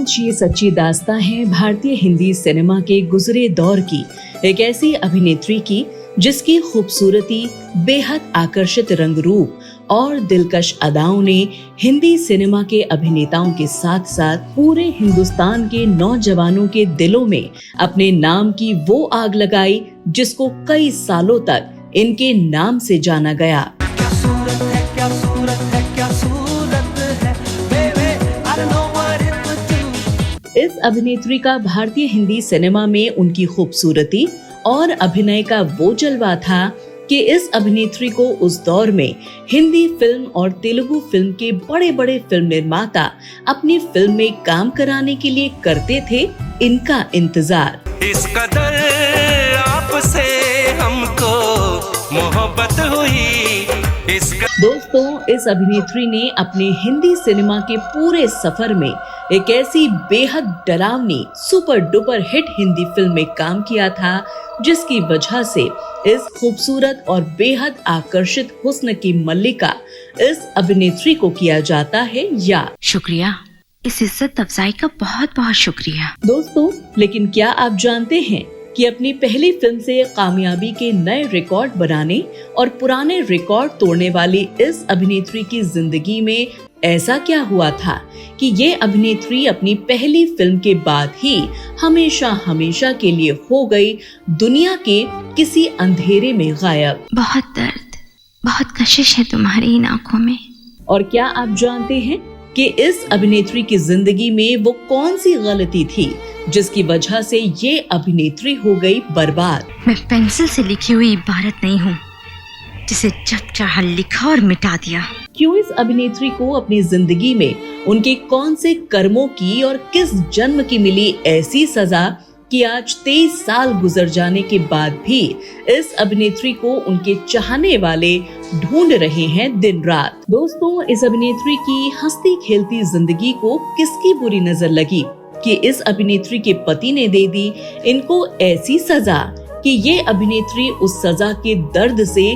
आज ये सच्ची दास्तां है भारतीय हिंदी सिनेमा के गुजरे दौर की एक ऐसी अभिनेत्री की जिसकी खूबसूरती, बेहद आकर्षित रंग रूप और दिलकश अदाओं ने हिंदी सिनेमा के अभिनेताओं के साथ साथ पूरे हिंदुस्तान के नौजवानों के दिलों में अपने नाम की वो आग लगाई जिसको कई सालों तक इनके नाम से जाना गया। क्या सूरत है, क्या सूरत है, क्या सूरत है, baby, I don't know what it would do। इस अभिनेत्री का भारतीय हिंदी सिनेमा में उनकी खूबसूरती और अभिनय का वो जलवा था कि इस अभिनेत्री को उस दौर में हिंदी फिल्म और तेलुगु फिल्म के बड़े बड़े फिल्म निर्माता अपनी फिल्म में काम कराने के लिए करते थे इनका इंतजार। इस कदर आपसे हमको मोहब्बत हुई। दोस्तों, इस अभिनेत्री ने अपने हिंदी सिनेमा के पूरे सफर में एक ऐसी बेहद डरावनी super duper hit Hindi film में काम किया था जिसकी वजह से इस खूबसूरत और बेहद आकर्षित हुस्न की मल्लिका इस अभिनेत्री को किया जाता है याद। शुक्रिया, इस इज्जत अफजाई का बहुत बहुत शुक्रिया। दोस्तों, लेकिन क्या आप जानते हैं कि अपनी पहली फिल्म से कामयाबी के नए रिकॉर्ड बनाने और पुराने रिकॉर्ड तोड़ने वाली इस अभिनेत्री की जिंदगी में ऐसा क्या हुआ था कि ये अभिनेत्री अपनी पहली फिल्म के बाद ही हमेशा हमेशा के लिए हो गई दुनिया के किसी अंधेरे में गायब। बहुत दर्द, बहुत कशिश है तुम्हारी इन आँखों में। और क्या आप जानते हैं कि इस अभिनेत्री की जिंदगी में वो कौन सी गलती थी जिसकी वजह से ये अभिनेत्री हो गई बर्बाद। मैं पेंसिल से लिखी हुई इबारत नहीं हूँ जिसे जब चाहा लिखा और मिटा दिया। क्यों इस अभिनेत्री को अपनी जिंदगी में उनके कौन से कर्मों की और किस जन्म की मिली ऐसी सजा कि आज 23 साल गुजर जाने के बाद भी इस अभिनेत्री को उनके चाहने वाले ढूंढ रहे हैं दिन रात। दोस्तों, इस अभिनेत्री की हंसती खेलती जिंदगी को किसकी बुरी नजर लगी कि इस अभिनेत्री के पति ने दे दी इनको ऐसी सजा कि ये अभिनेत्री उस सजा के दर्द से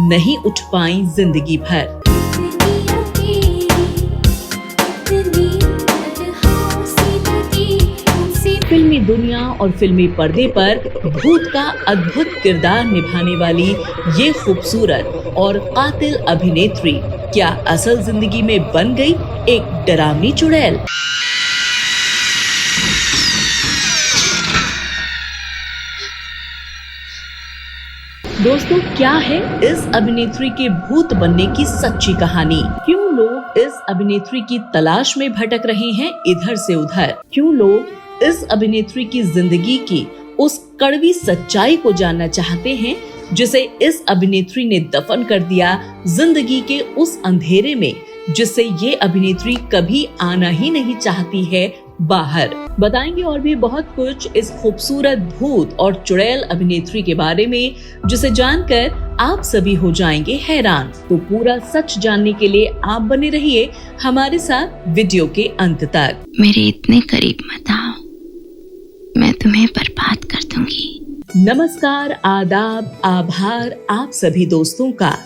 नहीं उठ पाई जिंदगी भर। फिल्मी दुनिया और फिल्मी पर्दे पर भूत का अद्भुत किरदार निभाने वाली ये खूबसूरत और कातिल अभिनेत्री क्या असल जिंदगी में बन गई एक डरावनी चुड़ैल? दोस्तों, क्या है इस अभिनेत्री के भूत बनने की सच्ची कहानी? क्यों लोग इस अभिनेत्री की तलाश में भटक रहे हैं इधर से उधर? क्यों लोग इस अभिनेत्री की जिंदगी की उस कड़वी सच्चाई को जानना चाहते हैं जिसे इस अभिनेत्री ने दफन कर दिया जिंदगी के उस अंधेरे में जिससे ये अभिनेत्री कभी आना ही नहीं चाहती है बाहर? बताएंगे और भी बहुत कुछ इस खूबसूरत भूत और चुड़ैल अभिनेत्री के बारे में जिसे जानकर आप सभी हो जाएंगे हैरान। तो पूरा सच जानने के लिए आप बने रहिए हमारे साथ वीडियो के अंत तक। मेरे इतने करीब मत आओ, मैं तुम्हें बर्बाद कर दूंगी। नमस्कार, आदाब, आभार आप सभी दोस्तों का।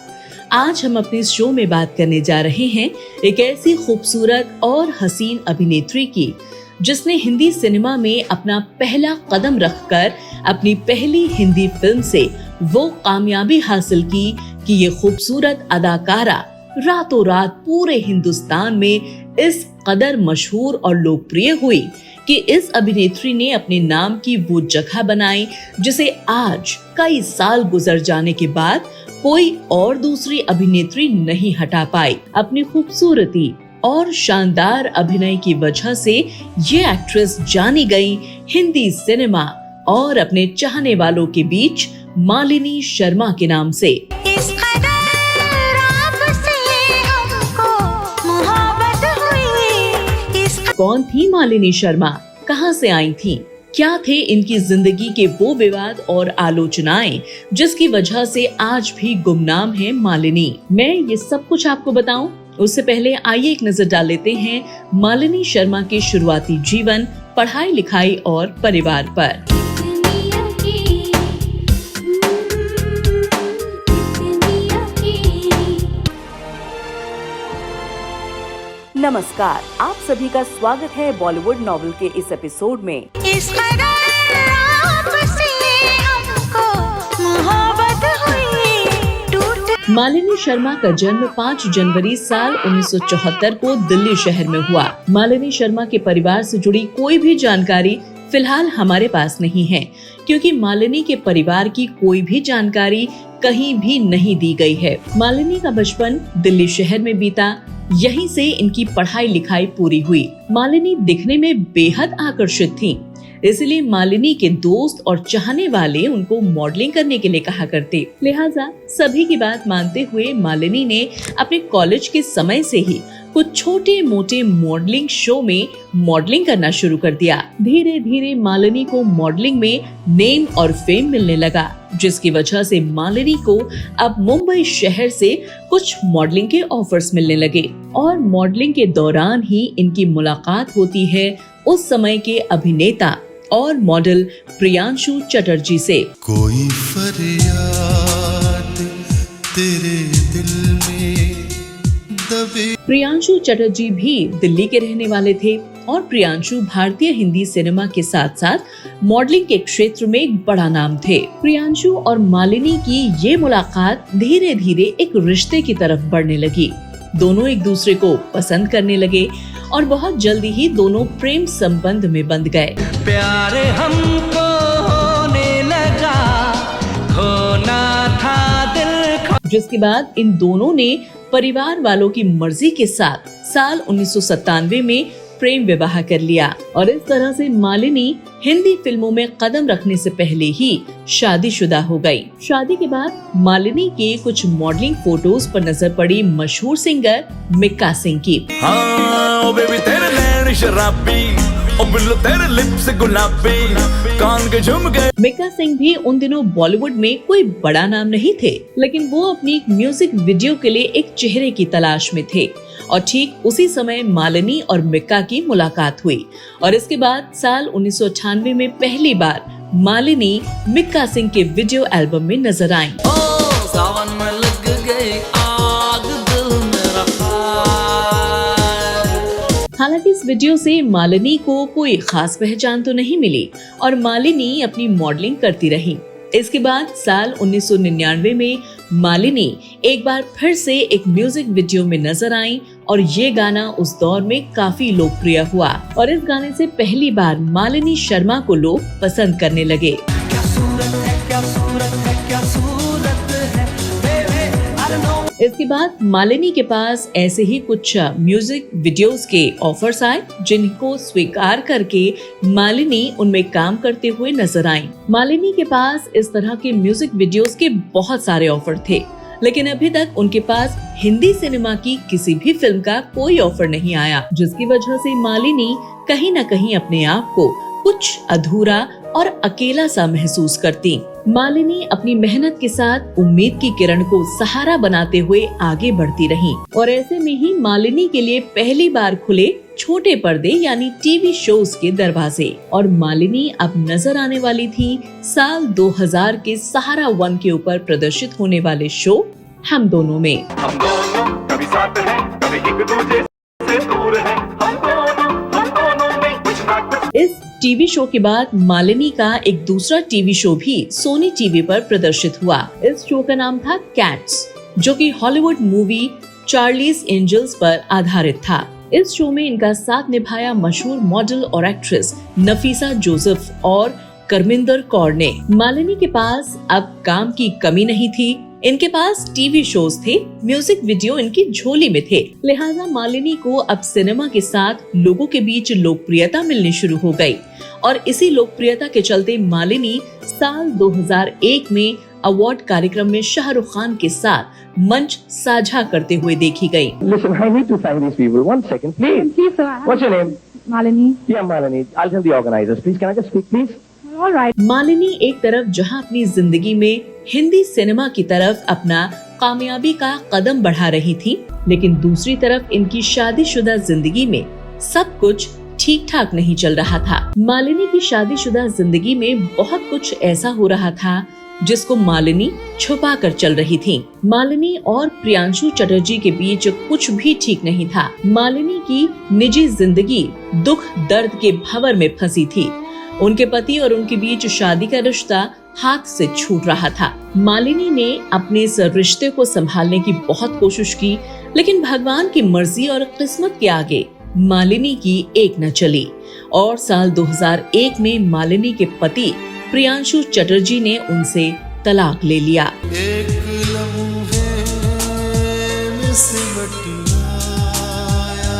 आज हम अपने शो में बात करने जा रहे हैं एक ऐसी खूबसूरत और हसीन अभिनेत्री की जिसने हिंदी सिनेमा में अपना पहला कदम रखकर अपनी पहली हिंदी फिल्म से वो कामयाबी हासिल की कि ये खूबसूरत अदाकारा रातों रात पूरे हिंदुस्तान में इस कदर मशहूर और लोकप्रिय हुई कि इस अभिनेत्री ने अपने नाम की वो जगह बनाई जिसे आज कई साल गुजर जाने के बाद कोई और दूसरी अभिनेत्री नहीं हटा पाई। अपनी खूबसूरती और शानदार अभिनय की वजह से ये एक्ट्रेस जानी गई हिंदी सिनेमा और अपने चाहने वालों के बीच मालिनी शर्मा के नाम से। इस कदर आपसे हमको मोहब्बत हुई। कौन थी मालिनी शर्मा? कहां से आई थी? क्या थे इनकी जिंदगी के वो विवाद और आलोचनाएं जिसकी वजह से आज भी गुमनाम है मालिनी? मैं ये सब कुछ आपको बताऊं उससे पहले आइए एक नजर डाल लेते हैं मालिनी शर्मा के शुरुआती जीवन, पढ़ाई लिखाई और परिवार पर। नमस्कार, आप सभी का स्वागत है बॉलीवुड नॉवेल के इस एपिसोड में। इस कदर आपसे हमको मोहब्बत हुई टूट। मालिनी शर्मा का जन्म 5 जनवरी साल 1974 को दिल्ली शहर में हुआ। मालिनी शर्मा के परिवार से जुड़ी कोई भी जानकारी फिलहाल हमारे पास नहीं है, क्योंकि मालिनी के परिवार की कोई भी जानकारी कहीं भी नहीं दी गई है। मालिनी का बचपन दिल्ली शहर में बीता, यहीं से इनकी पढ़ाई लिखाई पूरी हुई। मालिनी दिखने में बेहद आकर्षित थीं, इसलिए मालिनी के दोस्त और चाहने वाले उनको मॉडलिंग करने के लिए कहा करते। लिहाजा सभी की बात मानते हुए मालिनी ने अपने कॉलेज के समय से ही कुछ छोटे मोटे मॉडलिंग शो में मॉडलिंग करना शुरू कर दिया। धीरे धीरे मालिनी को मॉडलिंग में नेम और फेम मिलने लगा, जिसकी वजह से मालिनी को अब मुंबई शहर से कुछ मॉडलिंग के ऑफर्स मिलने लगे और मॉडलिंग के दौरान ही इनकी मुलाकात होती है उस समय के अभिनेता और मॉडल प्रियांशु चटर्जी से। कोई फरियाद तेरे दिल में दबे। प्रियांशु चटर्जी भी दिल्ली के रहने वाले थे और प्रियांशु भारतीय हिंदी सिनेमा के साथ साथ मॉडलिंग के क्षेत्र में एक बड़ा नाम थे। प्रियांशु और मालिनी की ये मुलाकात धीरे धीरे एक रिश्ते की तरफ बढ़ने लगी। दोनों एक दूसरे को पसंद करने लगे और बहुत जल्दी ही दोनों प्रेम संबंध में बंध गए। प्यार हमको होने लगा, खोना था दिल। जिसके बाद इन दोनों ने परिवार वालों की मर्जी के साथ साल 1997 में प्रेम विवाह कर लिया और इस तरह से मालिनी हिंदी फिल्मों में कदम रखने से पहले ही शादीशुदा हो गई। शादी के बाद मालिनी के कुछ मॉडलिंग फोटोज पर नजर पड़ी मशहूर सिंगर मिक्का सिंह की। हाँ, ओ बेबी तेरे नैन शराबी, ओ बिल्लो तेरे लिप्स गुलाबी, कान के झुमके। मिक्का सिंह भी उन दिनों बॉलीवुड में कोई बड़ा नाम नहीं थे, लेकिन वो अपनी एक म्यूजिक वीडियो के लिए एक चेहरे की तलाश में थे और ठीक उसी समय मालिनी और मिक्का की मुलाकात हुई और इसके बाद साल 1998 में पहली बार मालिनी मिक्का सिंह के वीडियो एल्बम में नजर आईं। ओ सावन में लग गई आग दिल मेरा। हालांकि इस वीडियो से मालिनी को कोई खास पहचान तो नहीं मिली और मालिनी अपनी मॉडलिंग करती रही। इसके बाद साल 1999 में मालिनी एक बार फिर से एक म्यूजिक वीडियो में नजर आई और ये गाना उस दौर में काफी लोकप्रिय हुआ और इस गाने से पहली बार मालिनी शर्मा को लोग पसंद करने लगे। क्या सूरत है, क्या सूरत है, क्या सूरत है, baby, I don't know। इसके बाद मालिनी के पास ऐसे ही कुछ म्यूजिक वीडियोस के ऑफर्स आए, जिनको स्वीकार करके मालिनी उनमें काम करते हुए नजर आई। मालिनी के पास इस तरह के म्यूजिक वीडियोस के बहुत सारे ऑफर थे, लेकिन अभी तक उनके पास हिंदी सिनेमा की किसी भी फिल्म का कोई ऑफर नहीं आया, जिसकी वजह से मालिनी कहीं न कहीं अपने आप को कुछ अधूरा और अकेला सा महसूस करती। मालिनी अपनी मेहनत के साथ उम्मीद की किरण को सहारा बनाते हुए आगे बढ़ती रहीं और ऐसे में ही मालिनी के लिए पहली बार खुले छोटे पर्दे यानी टीवी शोज के दरवाजे और मालिनी अब नजर आने वाली थी साल 2000 के सहारा 1 के ऊपर प्रदर्शित होने वाले शो हम दोनों में। हम दोनों कभी साथ हैं, कभी एक दूसरे से दूर हैं, हम दोनों में कुछ ना कुछ। इस टीवी शो के बाद मालिनी का एक दूसरा टीवी शो भी सोनी टीवी पर प्रदर्शित हुआ। इस शो का नाम था कैट्स, जो कि हॉलीवुड मूवी चार्लीज एंजल्स पर आधारित था। इस शो में इनका साथ निभाया मशहूर मॉडल और एक्ट्रेस नफीसा जोसेफ और करमिंदर कौर ने। मालिनी के पास अब काम की कमी नहीं थी, इनके पास टीवी शोज थे, म्यूजिक वीडियो इनकी झोली में थे। लिहाजा मालिनी को अब सिनेमा के साथ लोगों के बीच लोकप्रियता मिलनी शुरू हो गई और इसी लोकप्रियता के चलते मालिनी साल 2001 में अवार्ड कार्यक्रम में शाहरुख खान के साथ मंच साझा करते हुए देखी गई। Listen, I need to thank these people. 1 second, please. Please, sir. What's your name? Malini. Yeah, Malini. I'll tell the organizers. Please, can I just speak, please? All right. Malini एक तरफ जहां अपनी जिंदगी में हिंदी सिनेमा की तरफ अपना कामयाबी का कदम बढ़ा रही थी, लेकिन दूसरी तरफ इनकी शादीशुदा जिंदगी में सब कुछ ठीक ठाक नहीं चल रहा था। मालिनी की शादीशुदा जिंदगी में बहुत कुछ ऐसा हो रहा था जिसको मालिनी छुपा कर चल रही थी। मालिनी और प्रियांशु चटर्जी के बीच कुछ भी ठीक नहीं था। मालिनी की निजी जिंदगी दुख दर्द के भंवर में फंसी थी। उनके पति और उनके बीच शादी का रिश्ता हाथ से छूट रहा था। मालिनी ने अपने इस रिश्ते को संभालने की बहुत कोशिश की, लेकिन भगवान की मर्जी और किस्मत के आगे मालिनी की एक न चली और साल 2001 में मालिनी के पति प्रियांशु चटर्जी ने उनसे तलाक ले लिया। एक लम्हे में सिमट आया।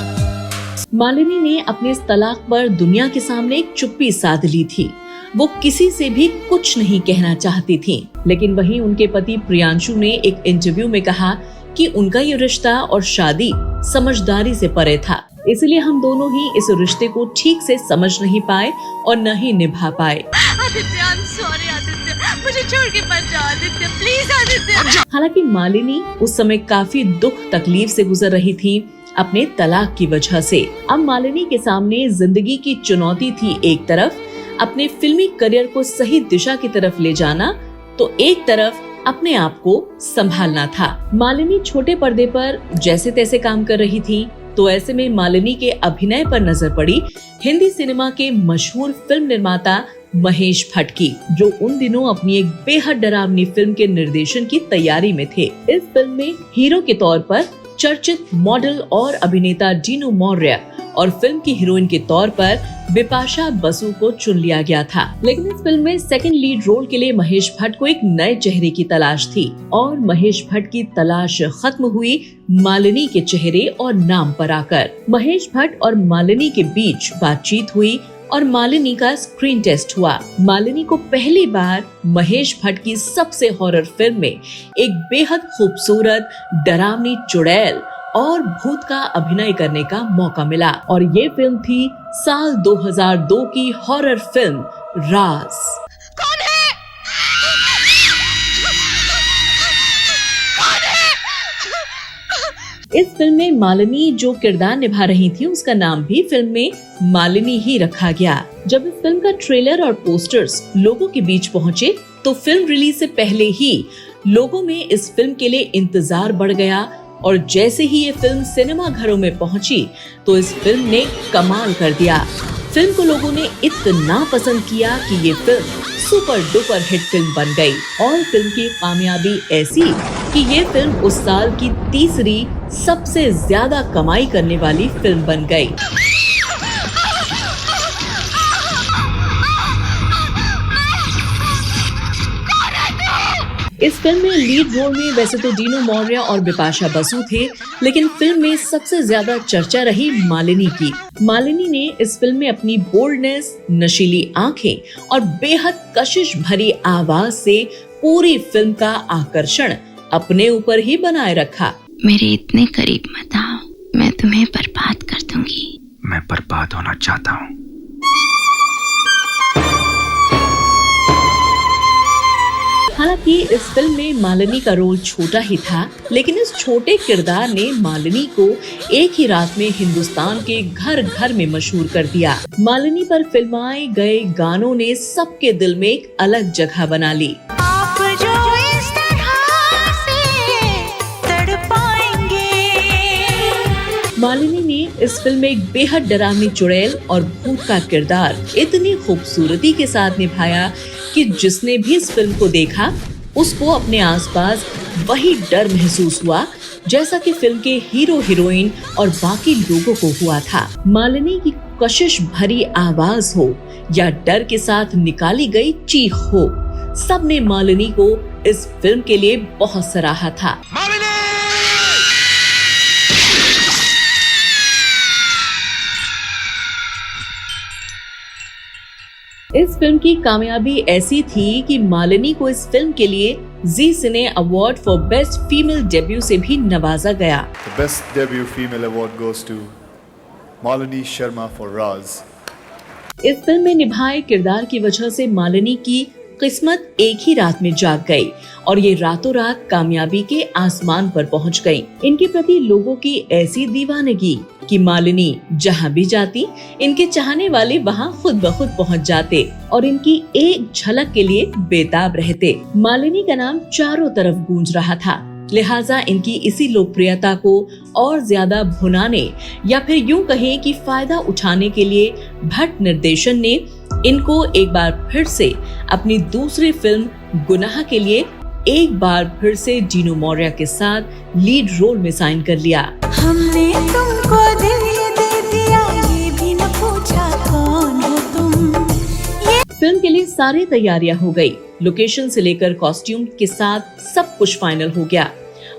मालिनी ने अपने इस तलाक पर दुनिया के सामने एक चुप्पी साध ली थी। वो किसी से भी कुछ नहीं कहना चाहती थी, लेकिन वहीं उनके पति प्रियांशु ने एक इंटरव्यू में कहा कि उनका ये रिश्ता और शादी समझदारी से परे था, इसलिए हम दोनों ही इस रिश्ते को ठीक से समझ नहीं पाए और न ही निभा पाए। Aditya, I am sorry Aditya, मुझे छोड़ के मत जाओ आदित्य, प्लीज आदित्य। हालांकि मालिनी उस समय काफी दुख तकलीफ से गुजर रही थी अपने तलाक की वजह से। अब मालिनी के सामने जिंदगी की चुनौती थी, एक तरफ अपने फिल्मी करियर को सही दिशा की तरफ ले जाना, तो एक तरफ अपने आप को संभालना था। मालिनी छोटे पर्दे पर जैसे तैसे काम कर रही थी, तो ऐसे में मालिनी के अभिनय पर नजर पड़ी हिंदी सिनेमा के मशहूर फिल्म निर्माता महेश भट्ट की, जो उन दिनों अपनी एक बेहद डरावनी फिल्म के निर्देशन की तैयारी में थे। इस फिल्म में हीरो के तौर पर चर्चित मॉडल और अभिनेता डीनू मौर्य और फिल्म की हीरोइन के तौर पर बिपाशा बसु को चुन लिया गया था। लेकिन इस फिल्म में सेकंड लीड रोल के लिए महेश भट्ट को एक नए चेहरे की तलाश थी और महेश भट्ट की तलाश खत्म हुई मालिनी के चेहरे और नाम पर आकर। महेश भट्ट और मालिनी के बीच बातचीत हुई और मालिनी का स्क्रीन टेस्ट हुआ। मालिनी को पहली बार महेश भट्ट की सबसे हॉरर फिल्म में एक बेहद खूबसूरत डरावनी चुड़ैल और भूत का अभिनय करने का मौका मिला और ये फिल्म थी साल 2002 की हॉरर फिल्म राज। इस फिल्म में मालिनी जो किरदार निभा रही थी, उसका नाम भी फिल्म में मालिनी ही रखा गया। जब इस फिल्म का ट्रेलर और पोस्टर्स लोगों के बीच पहुंचे, तो फिल्म रिलीज से पहले ही लोगों में इस फिल्म के लिए इंतजार बढ़ गया और जैसे ही ये फिल्म सिनेमा घरों में पहुंची, तो इस फिल्म ने कमाल कर दिया। फिल्म को लोगों ने इतना पसंद किया कि ये film super duper hit film बन गई और फिल्म की कामयाबी ऐसी कि ये फिल्म उस साल की तीसरी सबसे ज्यादा कमाई करने वाली फिल्म बन गई। इस फिल्म में लीड रोल में वैसे तो डीनू मौर्य और बिपाशा बसु थे, लेकिन फिल्म में सबसे ज्यादा चर्चा रही मालिनी की। मालिनी ने इस फिल्म में अपनी बोल्डनेस, नशीली आंखें और बेहद कशिश भरी आवाज से पूरी फिल्म का आकर्षण अपने ऊपर ही बनाए रखा। मेरे इतने करीब मत आओ, मैं तुम्हें बर्बाद कर दूंगी। मैं बर्बाद होना चाहता हूँ। हालांकि इस फिल्म में मालिनी का रोल छोटा ही था, लेकिन इस छोटे किरदार ने मालिनी को एक ही रात में हिंदुस्तान के घर घर में मशहूर कर दिया। मालिनी पर फिल्माए गए गानों ने सबके दिल में एक अलग जगह बना ली। आप जो इस तरह से तड़पाएंगे। मालिनी ने इस फिल्म में एक बेहद डरावनी चुड़ैल और भूत का किरदार इतनी खूबसूरती के साथ निभाया कि जिसने भी इस फिल्म को देखा, उसको अपने आसपास वही डर महसूस हुआ जैसा कि फिल्म के हीरो हीरोइन और बाकी लोगों को हुआ था। मालिनी की कशिश भरी आवाज हो या डर के साथ निकाली गई चीख हो, सबने मालिनी को इस फिल्म के लिए बहुत सराहा था। इस फिल्म की कामयाबी ऐसी थी कि मालिनी को इस फिल्म के लिए Zee cine award for best female debut से भी नवाजा गया। The best debut female award goes to Malini Sharma for Raz. इस फिल्म में निभाए किरदार की वजह से मालिनी की किस्मत एक ही रात में जाग गई और ये रातों रात कामयाबी के आसमान पर पहुंच गई। इनके प्रति लोगों की ऐसी दीवानगी कि मालिनी जहां भी जाती इनके चाहने वाले वहां खुद ब खुद पहुंच जाते और इनकी एक झलक के लिए बेताब रहते। मालिनी का नाम चारों तरफ गूंज रहा था, लिहाजा इनकी इसी लोकप्रियता को और ज्यादा भुनाने या फिर यूं कहें कि फायदा उठाने के लिए भट्ट निर्देशन ने इनको एक बार फिर से अपनी दूसरी फिल्म गुनाह के लिए एक बार फिर से डीनो मौर्या के साथ लीड रोल में साइन कर लिया। हमने तुमको दिल ये दे दिया, ये भी न पूछा कौन हो तुम। फिल्म के लिए सारी तैयारियां हो गई, लोकेशन से लेकर कॉस्ट्यूम के साथ सब कुछ फाइनल हो गया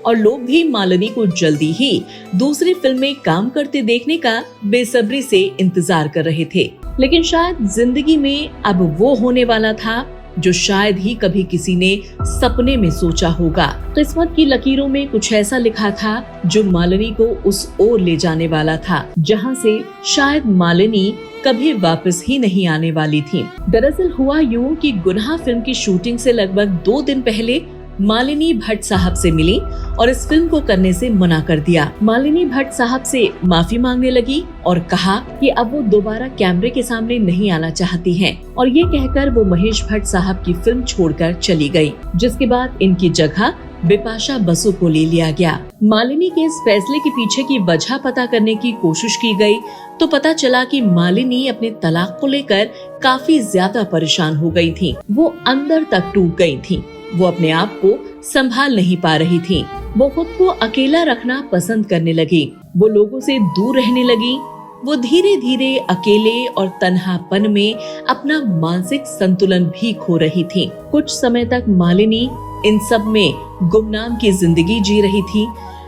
और लोग भी मालिनी को जल्दी ही दूसरी फिल्म में काम करते देखने का बेसब्री से इंतजार कर रहे थे। लेकिन शायद जिंदगी में अब वो होने वाला था जो शायद ही कभी किसी ने सपने में सोचा होगा। किस्मत की लकीरों में कुछ ऐसा लिखा था जो मालिनी को उस ओर ले जाने वाला था जहां से शायद मालिनी कभी वापस ही नहीं आने वाली थी। दरअसल हुआ यूं कि गुनाह फिल्म की शूटिंग से लगभग 2 दिन पहले मालिनी भट्ट साहब से मिली और इस फिल्म को करने से मना कर दिया। मालिनी भट्ट साहब से माफी मांगने लगी और कहा कि अब वो दोबारा कैमरे के सामने नहीं आना चाहती हैं और ये कहकर वो महेश भट्ट साहब की फिल्म छोड़कर चली गई, जिसके बाद इनकी जगह बिपाशा बसु को ले लिया गया। मालिनी के इस फैसले के पीछे की वजह पता करने की कोशिश की गई तो पता चला कि मालिनी अपने तलाक को लेकर काफी ज्यादा परेशान हो गई थी। वो अंदर तक टूट गई थी। वो अपने आप को संभाल नहीं पा रही थी। वो खुद को अकेला रखना पसंद करने लगी। वो लोगों से दूर रहने लगी। वो धीरे धीरे अकेले और तन्हापन में अपना मानसिक संतुलन भी खो रही थी। कुछ समय तक मालिनी इन सब में गुमनाम की जिंदगी जी रही थी,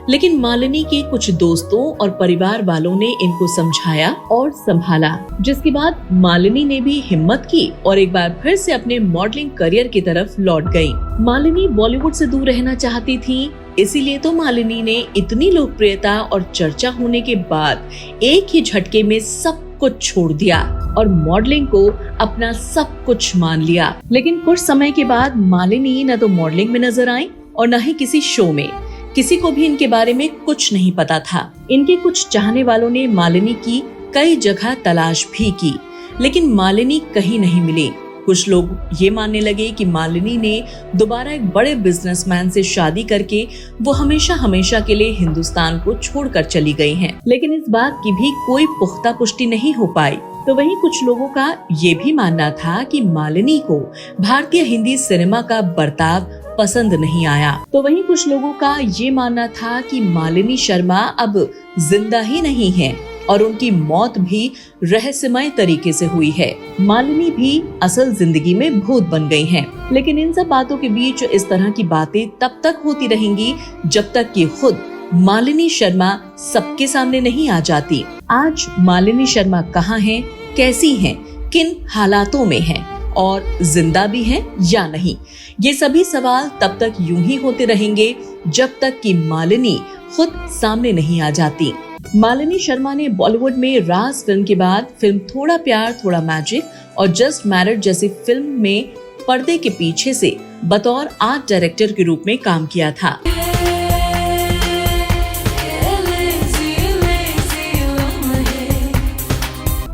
लेकिन मालिनी के कुछ दोस्तों और परिवार वालों ने इनको समझाया और संभाला, जिसके बाद मालिनी ने भी हिम्मत की और एक बार फिर से अपने मॉडलिंग करियर की तरफ लौट गई। मालिनी बॉलीवुड से दूर रहना चाहती थी, इसीलिए तो मालिनी ने इतनी लोकप्रियता और चर्चा होने के बाद एक ही झटके में सब कुछ छोड़ दिया और मॉडलिंग को अपना सब कुछ मान लिया। लेकिन कुछ समय के बाद मालिनी न तो मॉडलिंग में नजर आई और न ही किसी शो में। किसी को भी इनके बारे में कुछ नहीं पता था। इनके कुछ चाहने वालों ने मालिनी की कई जगह तलाश भी की, लेकिन मालिनी कहीं नहीं मिली। कुछ लोग ये मानने लगे कि मालिनी ने दोबारा एक बड़े बिजनेसमैन से शादी करके वो हमेशा हमेशा के लिए हिंदुस्तान को छोड़कर चली गई हैं। लेकिन इस बात की भी कोई पुख्ता पुष्टि नहीं हो पाई। तो वहीं कुछ लोगों का ये भी मानना था कि मालिनी को भारतीय हिंदी सिनेमा का बर्ताव पसंद नहीं आया। तो वहीं कुछ लोगों का ये मानना था कि मालिनी शर्मा अब जिंदा ही नहीं है और उनकी मौत भी रहस्यमय तरीके से हुई है। मालिनी भी असल जिंदगी में भूत बन गई हैं। लेकिन इन सब बातों के बीच इस तरह की बातें तब तक होती रहेंगी जब तक कि खुद मालिनी शर्मा सबके सामने नहीं आ जाती। आज मालिनी शर्मा कहाँ हैं, कैसी हैं, किन हालातों में हैं और जिंदा भी हैं या नहीं, ये सभी सवाल तब तक यूं ही होते रहेंगे जब तक कि मालिनी खुद सामने नहीं आ जाती। मालिनी शर्मा ने बॉलीवुड में राज फिल्म के बाद फिल्म थोड़ा प्यार थोड़ा मैजिक और जस्ट मैरिड जैसी फिल्म में पर्दे के पीछे से बतौर आर्ट डायरेक्टर के रूप में काम किया था।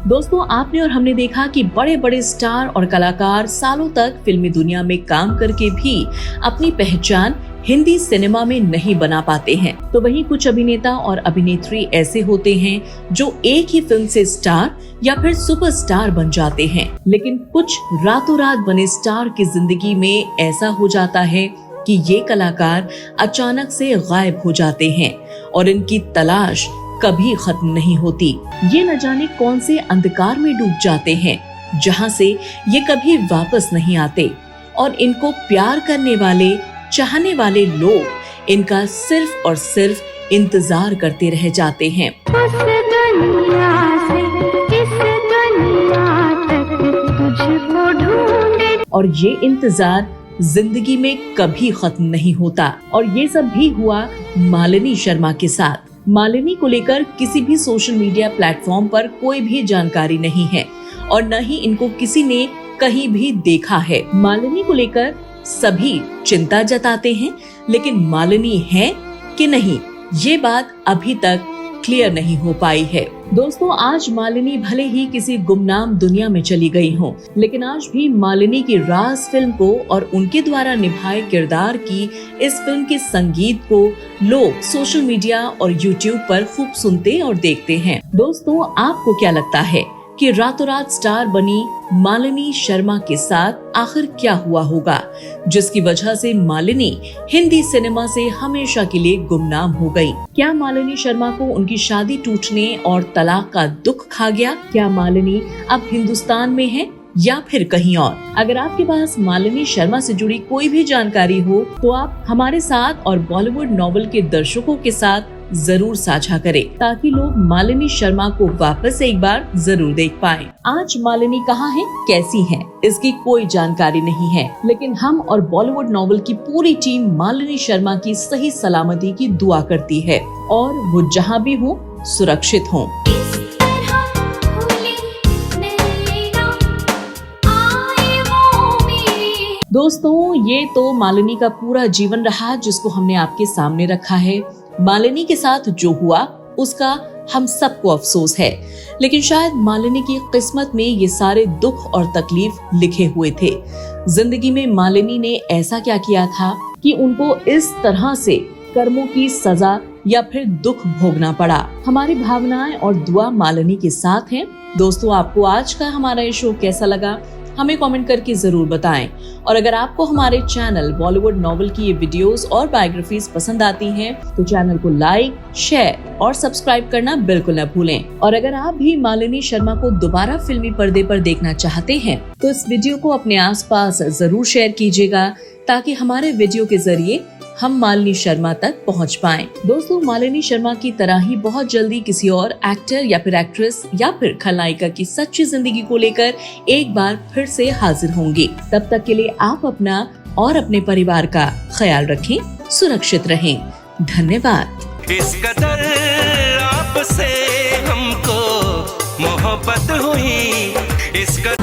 दोस्तों, आपने और हमने देखा कि बड़े बड़े स्टार और कलाकार सालों तक फिल्मी दुनिया में काम करके भी अपनी पहचान हिंदी सिनेमा में नहीं बना पाते हैं। तो वहीं कुछ अभिनेता और अभिनेत्री ऐसे होते हैं जो एक ही फिल्म से स्टार या फिर सुपरस्टार बन जाते हैं। लेकिन कुछ रातों रात बने स्टार की जिंदगी में ऐसा हो जाता है कि ये कलाकार अचानक से गायब हो जाते हैं और इनकी तलाश कभी खत्म नहीं होती। ये न जाने कौन से अंधकार में डूब जाते हैं जहाँ से ये कभी वापस नहीं आते और इनको प्यार करने वाले, चाहने वाले लोग इनका सिर्फ और सिर्फ इंतजार करते रह जाते हैं। उस दुनिया से इस दुनिया तक तुझको ढूंढे। और ये इंतजार जिंदगी में कभी खत्म नहीं होता। और ये सब भी हुआ मालिनी शर्मा के साथ। मालिनी को लेकर किसी भी सोशल मीडिया प्लेटफॉर्म पर कोई भी जानकारी नहीं है और न ही इनको किसी ने कहीं भी देखा है। मालिनी को लेकर सभी चिंता जताते हैं, लेकिन मालिनी है कि नहीं, ये बात अभी तक क्लियर नहीं हो पाई है। दोस्तों, आज मालिनी भले ही किसी गुमनाम दुनिया में चली गई हो, लेकिन आज भी मालिनी की राज फिल्म को और उनके द्वारा निभाए किरदार की इस फिल्म के संगीत को लोग सोशल मीडिया और यूट्यूब पर खूब सुनते और देखते हैं। दोस्तों, आपको क्या लगता है कि रातों रात स्टार बनी मालिनी शर्मा के साथ आखिर क्या हुआ होगा, जिसकी वजह से मालिनी हिंदी सिनेमा से हमेशा के लिए गुमनाम हो गई? क्या मालिनी शर्मा को उनकी शादी टूटने और तलाक का दुख खा गया? क्या मालिनी अब हिंदुस्तान में है या फिर कहीं और? अगर आपके पास मालिनी शर्मा से जुड़ी कोई भी जानकारी हो तो आप हमारे साथ और बॉलीवुड नॉवेल के दर्शकों के साथ जरूर साझा करें, ताकि लोग मालिनी शर्मा को वापस एक बार जरूर देख पाएं। आज मालिनी कहाँ है, कैसी है, इसकी कोई जानकारी नहीं है, लेकिन हम और बॉलीवुड नॉवेल की पूरी टीम मालिनी शर्मा की सही सलामती की दुआ करती है और वो जहाँ भी हो सुरक्षित हो। दोस्तों, ये तो मालिनी का पूरा जीवन रहा जिसको हमने आपके सामने रखा है। मालिनी के साथ जो हुआ उसका हम सबको अफसोस है, लेकिन शायद मालिनी की किस्मत में ये सारे दुख और तकलीफ लिखे हुए थे। जिंदगी में मालिनी ने ऐसा क्या किया था कि उनको इस तरह से कर्मों की सजा या फिर दुख भोगना पड़ा? हमारी भावनाएं और दुआ मालिनी के साथ है। दोस्तों, आपको आज का हमारा ये शो कैसा लगा, हमें कमेंट करके जरूर बताएं। और अगर आपको हमारे चैनल बॉलीवुड नॉवेल की ये वीडियोस और बायोग्राफीज पसंद आती हैं, तो चैनल को लाइक, शेयर और सब्सक्राइब करना बिल्कुल न भूलें। और अगर आप भी मालिनी शर्मा को दोबारा फिल्मी पर्दे पर देखना चाहते हैं, तो इस वीडियो को अपने आसपास जरूर शेयर कीजिएगा, ताकि हमारे वीडियो के जरिए हम मालिनी शर्मा तक पहुंच पाएं। दोस्तों, मालिनी शर्मा की तरह ही बहुत जल्दी किसी और एक्टर या फिर एक्ट्रेस या फिर खलनायिका की सच्ची जिंदगी को लेकर एक बार फिर से हाजिर होंगी। तब तक के लिए आप अपना और अपने परिवार का ख्याल रखें, सुरक्षित रहें। धन्यवाद। इस कदर आपसे हमको मोहब्बत हुई, इस कदर